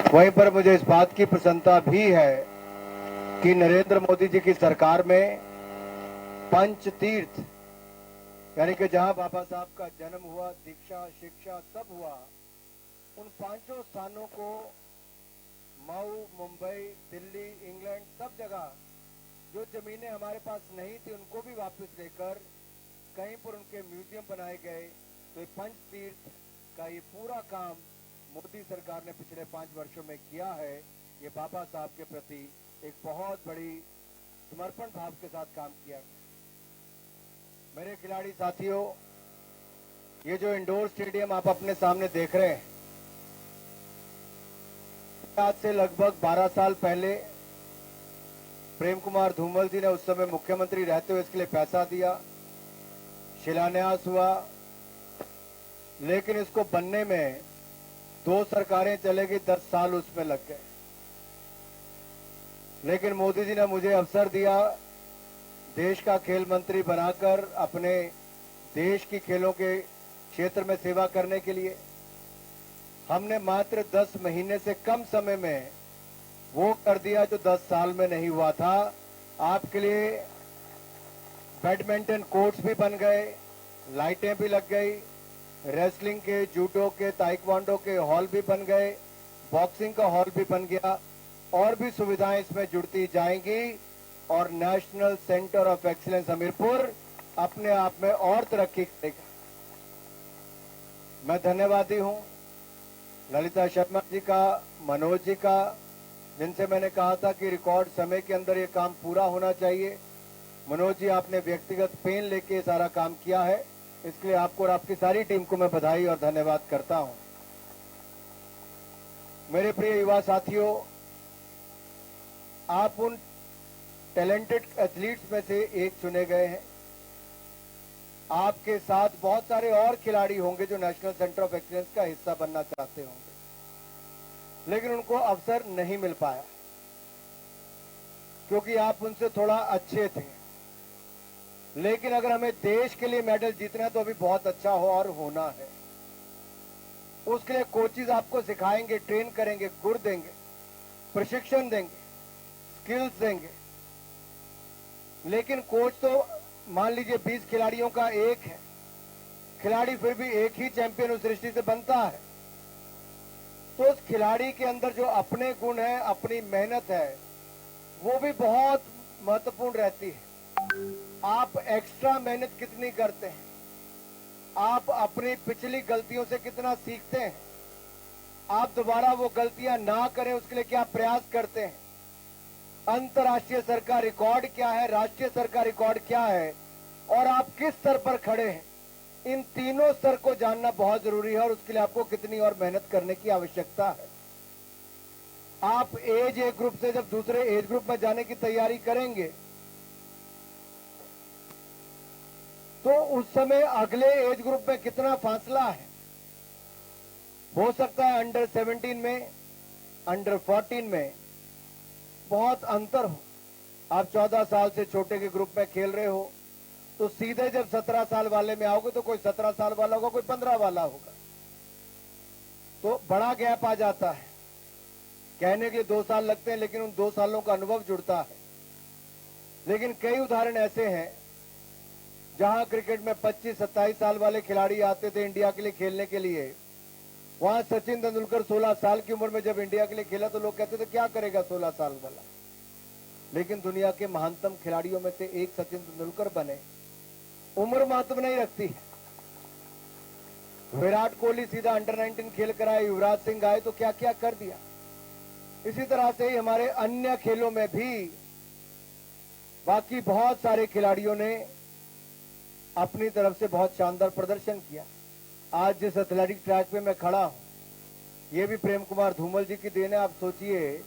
वहीं पर मुझे इस बात की प्रसन्नता भी है कि नरेंद्र मोदी जी की सरकार में पंच तीर्थ यानी कि जहां बाबा साहब का जन्म हुआ, दीक्षा, शिक्षा सब हुआ, उन पांचों स्थानों को मऊ, मुंबई, दिल्ली, इंग्लैंड सब जगह जो जमीनें हमारे पास नहीं थी उनको भी वापस लेकर कहीं पर उनके म्यूजियम बनाए गए। तो ये पंच तीर्थ का ये पूरा काम मोदी सरकार ने पिछले 5 वर्षों में किया है। ये बाबा साहब के प्रति एक बहुत बड़ी समर्पण भाव के साथ काम किया। मेरे खिलाड़ी साथियों, ये जो इंडोर स्टेडियम आप अपने सामने देख रहे हैं, आज से लगभग 12 साल पहले प्रेम कुमार धूमल जी ने उस समय मुख्यमंत्री रहते हुए इसके लिए पैसा दिया, शिलान्यास हुआ, लेकिन इसको बनने में 2 सरकारें चले गई, 10 साल उसमें लग गए। लेकिन मोदी जी ने मुझे अवसर दिया देश का खेल मंत्री बनाकर अपने देश की खेलों के क्षेत्र में सेवा करने के लिए। हमने मात्र 10 महीने से कम समय में वो कर दिया जो 10 साल में नहीं हुआ था। आपके लिए बैडमिंटन कोर्ट्स भी बन गए, लाइटें भी लग गई, रेसलिंग के, जूडो के, ताइक्वांडो के हॉल भी बन गए, बॉक्सिंग का हॉल भी बन गया, और भी सुविधाएं इसमें जुड़ती जाएंगी और national centre of excellence Hamirpur अपने आप में और तरक्की करेगा। मैं धन्यवादी हूं ललिता शर्मा जी का, मनोज जी का, जिनसे मैंने कहा था कि रिकॉर्ड समय के अंदर ये काम पूरा होना चाहिए। मनोज जी, आपने व्यक्तिगत पेन लेके सारा काम किया है, इसके लिए आपको और आपकी सारी टीम को मैं बधाई और धन्यवाद करता हूं। मेरे प्रिय युवा साथियों, आप उन टैलेंटेड एथलीट्स में से एक चुने गए हैं। आपके साथ बहुत सारे और खिलाड़ी होंगे जो नेशनल सेंटर ऑफ एक्सीलेंस का हिस्सा बनना चाहते होंगे, लेकिन उनको अवसर नहीं मिल पाया क्योंकि आप उनसे थोड़ा अच्छे थे। लेकिन अगर हमें देश के लिए मेडल जीतना है तो अभी बहुत अच्छा हो और होना है। उसके लिए कोचेज आपको सिखाएंगे, ट्रेन करेंगे, गुर देंगे, प्रशिक्षण देंगे, स्किल्स देंगे। लेकिन कोच तो मान लीजिए 20 खिलाड़ियों का एक है, खिलाड़ी फिर भी एक ही चैंपियन उस दृष्टि से बनता है। तो उस खिलाड़ी के अंदर जो अपने गुण है, अपनी मेहनत है, वो भी बहुत महत्वपूर्ण रहती है। आप एक्स्ट्रा मेहनत कितनी करते हैं, आप अपनी पिछली गलतियों से कितना सीखते हैं, आप दोबारा वो गलतियां ना करें उसके लिए क्या प्रयास करते हैं, अंतर्राष्ट्रीय स्तर का रिकॉर्ड क्या है, राष्ट्रीय स्तर का रिकॉर्ड क्या है, और आप किस स्तर पर खड़े हैं, इन तीनों स्तर को जानना बहुत जरूरी है और उसके लिए आपको कितनी और मेहनत करने की आवश्यकता है। आप एज ए ग्रुप से जब दूसरे एज ग्रुप में जाने की तैयारी करेंगे तो उस समय अगले एज ग्रुप में कितना फासला है। हो सकता है अंडर 17 में, अंडर 14 में बहुत अंतर हो। आप 14 साल से छोटे के ग्रुप में खेल रहे हो तो सीधे जब 17 साल वाले में आओगे तो कोई 17 साल वाला होगा, कोई 15 वाला होगा, तो बड़ा गैप आ जाता है। कहने के लिए 2 साल लगते हैं लेकिन उन 2 सालों का अनुभव जुड़ता है। लेकिन कई उदाहरण ऐसे हैं जहां क्रिकेट में 25-27 साल वाले खिलाड़ी आते थे इंडिया के लिए खेलने के लिए। वहां सचिन तेंदुलकर 16 साल की उम्र में जब इंडिया के लिए खेला तो लोग कहते थे क्या करेगा 16 साल वाला। लेकिन दुनिया के महानतम खिलाड़ियों में से एक सचिन तेंदुलकर बने। उम्र महत्व नहीं रखती है। विराट कोहली सीधा अंडर 19 खेल कर आए, युवराज सिंह आए तो क्या क्या कर दिया। इसी तरह से ही हमारे अन्य खेलों में भी बाकी बहुत सारे खिलाड़ियों ने अपनी तरफ से बहुत शानदार प्रदर्शन किया। आज जिस एथलेटिक ट्रैक पे मैं खड़ा हूं ये भी प्रेम कुमार धूमल जी की देन है। आप सोचिए,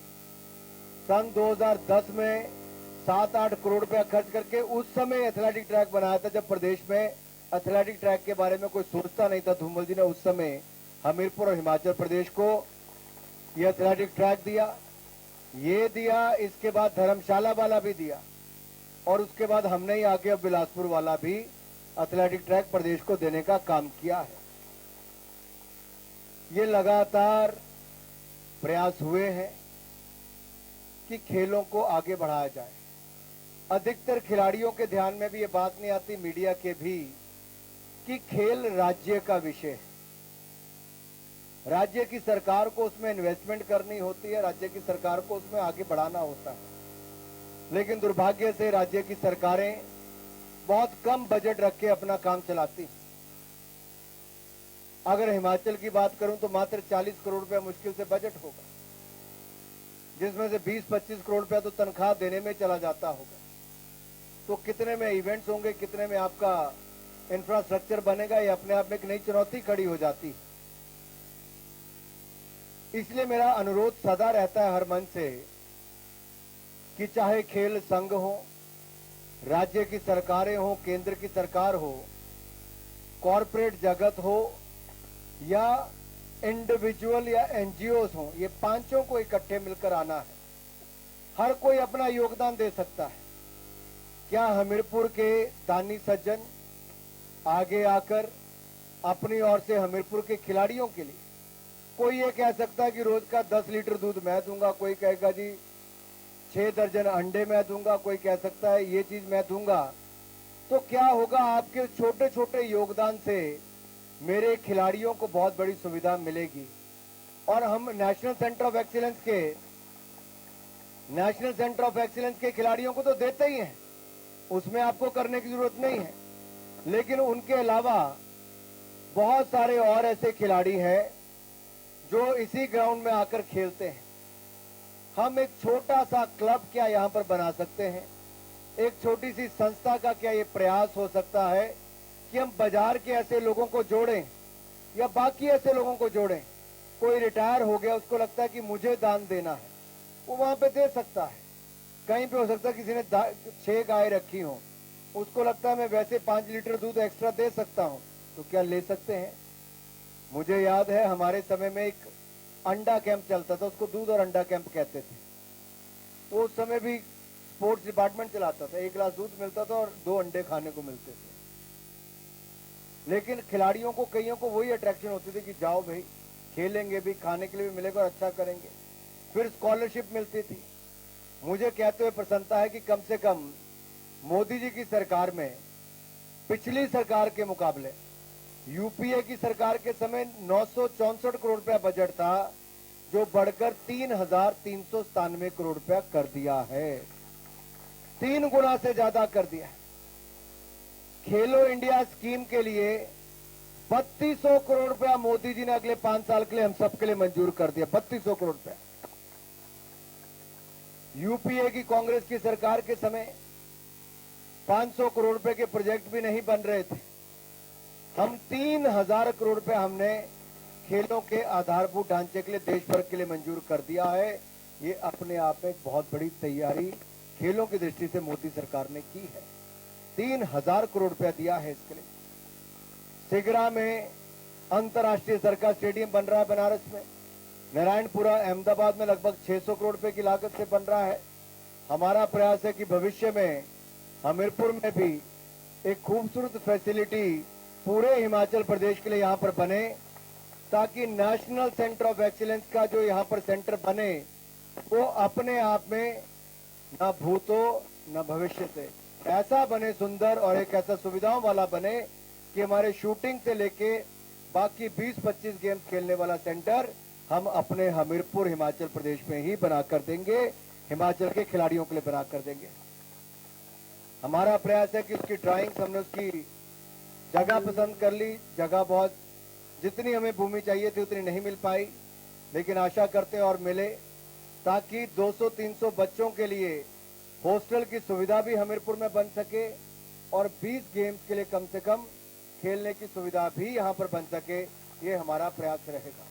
सन 2010 में 7-8 करोड़ रुपया खर्च करके उस समय एथलेटिक ट्रैक बनाया था जब प्रदेश में एथलेटिक ट्रैक के बारे में कोई सोचता नहीं था। धूमल जी ने उस समय हमीरपुर और हिमाचल प्रदेश को ये एथलेटिक ट्रैक दिया, ये दिया, इसके बाद धर्मशाला वाला भी दिया और उसके बाद हमने ही आके अब बिलासपुर वाला भी एथलेटिक ट्रैक प्रदेश को देने का काम किया है। ये लगातार प्रयास हुए हैं कि खेलों को आगे बढ़ाया जाए। अधिकतर खिलाड़ियों के ध्यान में भी ये बात नहीं आती, मीडिया के भी, कि खेल राज्य का विषय है। राज्य की सरकार को उसमें इन्वेस्टमेंट करनी होती है, राज्य की सरकार को उसमें आगे बढ़ाना होता है। लेकिन दुर्भाग्य से राज्य की सरकारें बहुत कम बजट रख के अपना काम चलाती हैं। अगर हिमाचल की बात करूं तो मात्र 40 करोड़ रुपया मुश्किल से बजट होगा, जिसमें से 20-25 करोड़ रुपया तो तनख्वाह देने में चला जाता होगा। तो कितने में इवेंट्स होंगे, कितने में आपका इंफ्रास्ट्रक्चर बनेगा, ये अपने आप में एक नई चुनौती खड़ी हो जाती है। इसलिए मेरा अनुरोध सदा रहता है हर मंच से कि चाहे खेल संघ हो, राज्य की सरकारें हो, केंद्र की सरकार हो, कॉरपोरेट जगत हो या इंडिविजुअल या एनजीओस हो, ये पांचों को इकट्ठे मिलकर आना है। हर कोई अपना योगदान दे सकता है। क्या हमीरपुर के दानी सज्जन आगे आकर अपनी ओर से हमीरपुर के खिलाड़ियों के लिए, कोई ये कह सकता है कि रोज का 10 लीटर दूध मैं दूंगा, कोई कहेगा जी 6 दर्जन अंडे मैं दूंगा, कोई कह सकता है ये चीज मैं दूंगा। तो क्या होगा, आपके छोटे छोटे योगदान से मेरे खिलाड़ियों को बहुत बड़ी सुविधा मिलेगी। और हम नेशनल सेंटर ऑफ एक्सीलेंस के खिलाड़ियों को तो देते ही हैं, उसमें आपको करने की जरूरत नहीं है। लेकिन उनके अलावा बहुत सारे और ऐसे खिलाड़ी हैं जो इसी ग्राउंड में आकर खेलते हैं। हम एक छोटा सा क्लब क्या यहां पर बना सकते हैं, एक छोटी सी संस्था का क्या ये प्रयास हो सकता है कि हम बाजार के ऐसे लोगों को जोड़ें या बाकी ऐसे लोगों को जोड़ें। कोई रिटायर हो गया, उसको लगता है कि मुझे दान देना है, वो वहां पे दे सकता है। कहीं पे हो सकता है किसी ने 6 गाय रखी हो, उसको लगता है मैं वैसे 5 लीटर दूध एक्स्ट्रा दे सकता हूं, तो क्या ले सकते हैं। मुझे याद है हमारे समय में एक अंडा कैंप चलता था, उसको दूध और अंडा कैंप कहते थे। तो उस समय भी स्पोर्ट्स डिपार्टमेंट चलाता था, 1 गिलास दूध मिलता था और 2 अंडे खाने को मिलते थे। लेकिन खिलाड़ियों को, कईयों को वही अट्रैक्शन होती थी कि जाओ भाई, खेलेंगे भी, खाने के लिए भी मिलेगा और अच्छा करेंगे। फिर स्कॉलरशिप मिलती थी। मुझे कहते हुए प्रसन्नता है कि कम से कम मोदी जी की सरकार में पिछली सरकार के मुकाबले यूपीए की सरकार के समय 964 करोड़ रुपया बजट था, जो बढ़कर 3,397 करोड़ रुपया कर दिया है। 3 गुना से ज्यादा कर दिया है। खेलो इंडिया स्कीम के लिए 3200 करोड़ रुपया मोदी जी ने अगले 5 साल के लिए हम सबके लिए मंजूर कर दिया। 3200 करोड़ रुपया। यूपीए की कांग्रेस की सरकार के समय 500 करोड़ रुपए के प्रोजेक्ट भी नहीं बन रहे थे। हम 3000 करोड़ रुपए हमने खेलों के आधारभूत ढांचे के लिए देश भर के लिए मंजूर कर दिया है। ये अपने आप में एक बहुत बड़ी तैयारी खेलों की दृष्टि से मोदी सरकार ने की है। 3000 करोड़ रुपया दिया है इसके लिए। सिगरा में अंतर्राष्ट्रीय स्तर का स्टेडियम बन रहा है बनारस में। नारायणपुरा अहमदाबाद में लगभग 600 करोड़ रुपए की लागत से बन रहा है। हमारा प्रयास है कि भविष्य में हमीरपुर में भी एक खूबसूरत फैसिलिटी पूरे हिमाचल प्रदेश के लिए यहाँ पर बने, ताकि नेशनल सेंटर ऑफ एक्सीलेंस का जो यहाँ पर सेंटर बने वो अपने आप में न भूतो न भविष्य से ऐसा बने सुंदर, और एक ऐसा सुविधाओं वाला बने कि हमारे शूटिंग से लेके बाकी 20-25 गेम्स खेलने वाला सेंटर हम अपने हमीरपुर हिमाचल प्रदेश में ही बना कर देंगे, हिमाचल के खिलाड़ियों के लिए बना कर देंगे। हमारा प्रयास है कि उसकी ड्राइंग्स, हमने उसकी जगह पसंद कर ली। जगह बहुत, जितनी हमें भूमि चाहिए थी उतनी नहीं मिल पाई, लेकिन आशा करते और मिले, ताकि 200-300 बच्चों के लिए हॉस्टल की सुविधा भी हमीरपुर में बन सके और 20 गेम्स के लिए कम से कम खेलने की सुविधा भी यहाँ पर बन सके। ये हमारा प्रयास रहेगा।